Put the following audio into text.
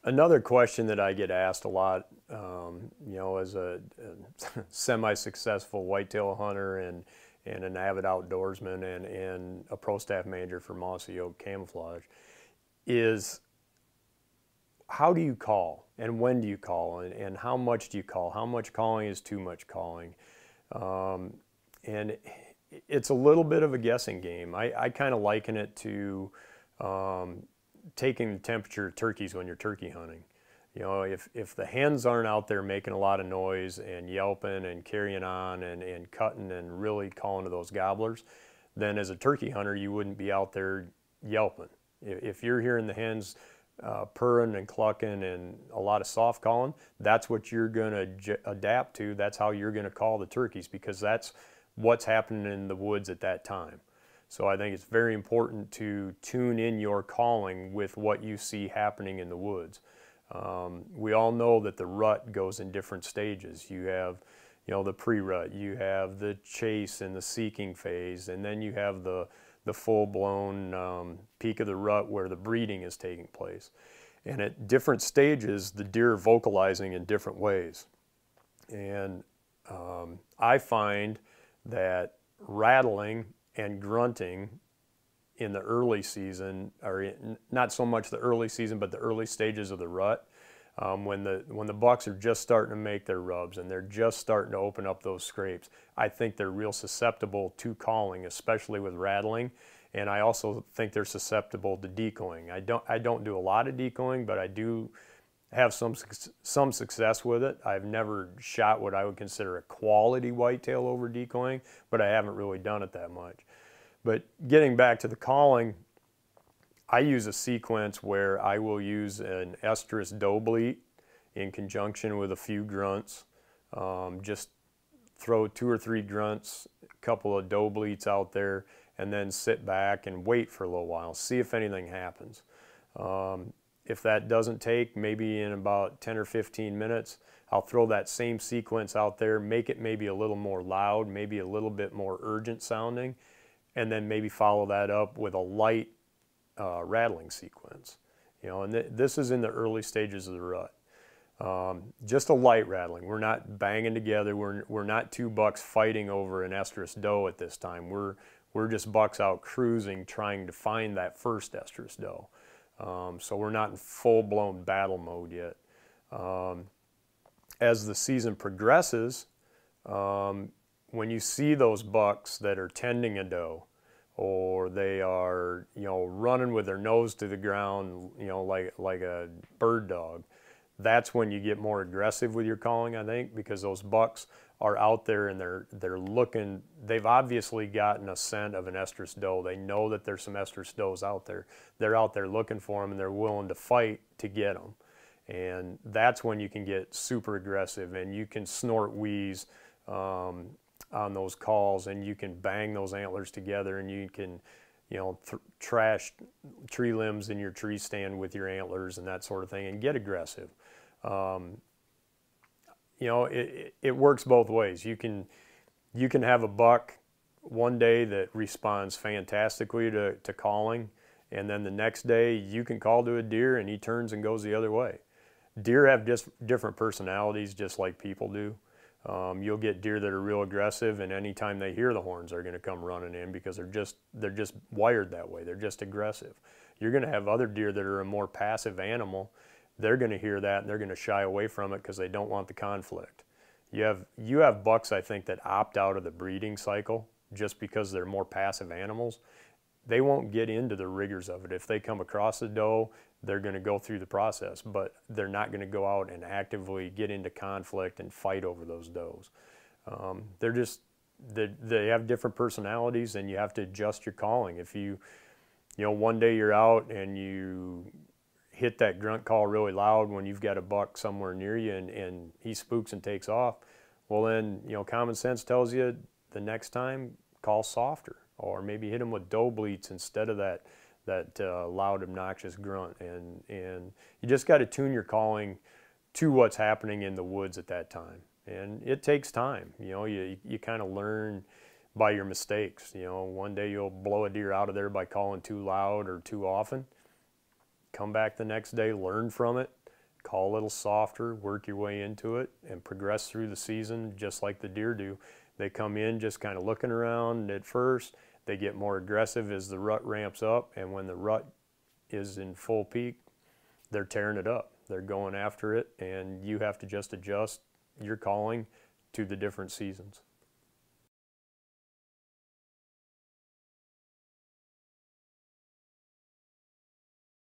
Another question that I get asked a lot, as a semi-successful whitetail hunter and an avid outdoorsman and a pro staff manager for Mossy Oak Camouflage, is how do you call and when do you call and how much do you call? How much calling is too much calling? And it's a little bit of a guessing game. I kind of liken it to taking the temperature of turkeys when you're turkey hunting. If the hens aren't out there making a lot of noise and yelping and carrying on and cutting and really calling to those gobblers, then as a turkey hunter, you wouldn't be out there yelping. If you're hearing the hens purring and clucking and a lot of soft calling, that's what you're going to adapt to. That's how you're going to call the turkeys, because that's what's happening in the woods at that time. So I think it's very important to tune in your calling with what you see happening in the woods. We all know that the rut goes in different stages. You have, the pre-rut, you have the chase and the seeking phase, and then you have the full-blown peak of the rut where the breeding is taking place. And at different stages, the deer are vocalizing in different ways. And I find that rattling and grunting in the early season, or not so much the early season, but the early stages of the rut, when the bucks are just starting to make their rubs and they're just starting to open up those scrapes, I think they're real susceptible to calling, especially with rattling. And I also think they're susceptible to decoying. I don't do a lot of decoying, but I do have some success with it. I've never shot what I would consider a quality whitetail over decoying, but I haven't really done it that much. But getting back to the calling, I use a sequence where I will use an estrus doe bleat in conjunction with a few grunts. Just throw 2 or 3 grunts, a couple of doe bleats out there, and then sit back and wait for a little while, see if anything happens. If that doesn't take, maybe in about 10 or 15 minutes, I'll throw that same sequence out there, make it maybe a little more loud, maybe a little bit more urgent sounding, and then maybe follow that up with a light rattling sequence. And this is in the early stages of the rut. Just a light rattling. We're not banging together. We're not 2 bucks fighting over an estrus doe at this time. We're just bucks out cruising, trying to find that first estrus doe. So we're not in full-blown battle mode yet. As the season progresses, when you see those bucks that are tending a doe, or they are, running with their nose to the ground, like a bird dog, that's when you get more aggressive with your calling, I think, because those bucks are out there and they're looking. They've obviously gotten a scent of an estrus doe. They know that there's some estrus does out there. They're out there looking for them, and they're willing to fight to get them. And that's when you can get super aggressive, and you can snort wheeze on those calls, and you can bang those antlers together, and you can, trash tree limbs in your tree stand with your antlers and that sort of thing, and get aggressive. It works both ways. You can have a buck one day that responds fantastically to calling, and then the next day you can call to a deer and he turns and goes the other way. Deer have just different personalities, just like people do. You'll get deer that are real aggressive, and anytime they hear the horns, they're going to come running in because they're just wired that way. They're just aggressive. You're going to have other deer that are a more passive animal. They're going to hear that and they're going to shy away from it because they don't want the conflict. You have bucks, I think, that opt out of the breeding cycle just because they're more passive animals. They won't get into the rigors of it. If they come across a doe, they're going to go through the process, but they're not going to go out and actively get into conflict and fight over those does. They have different personalities, and you have to adjust your calling. If one day you're out and you hit that grunt call really loud when you've got a buck somewhere near you and he spooks and takes off, well then, common sense tells you the next time call softer, or maybe hit him with doe bleats instead of that loud, obnoxious grunt. And you just got to tune your calling to what's happening in the woods at that time. And it takes time. You kind of learn by your mistakes. One day you'll blow a deer out of there by calling too loud or too often. Come back the next day, learn from it, call a little softer, work your way into it, and progress through the season just like the deer do. They come in just kind of looking around at first. They get more aggressive as the rut ramps up, and when the rut is in full peak, they're tearing it up. They're going after it, and you have to just adjust your calling to the different seasons.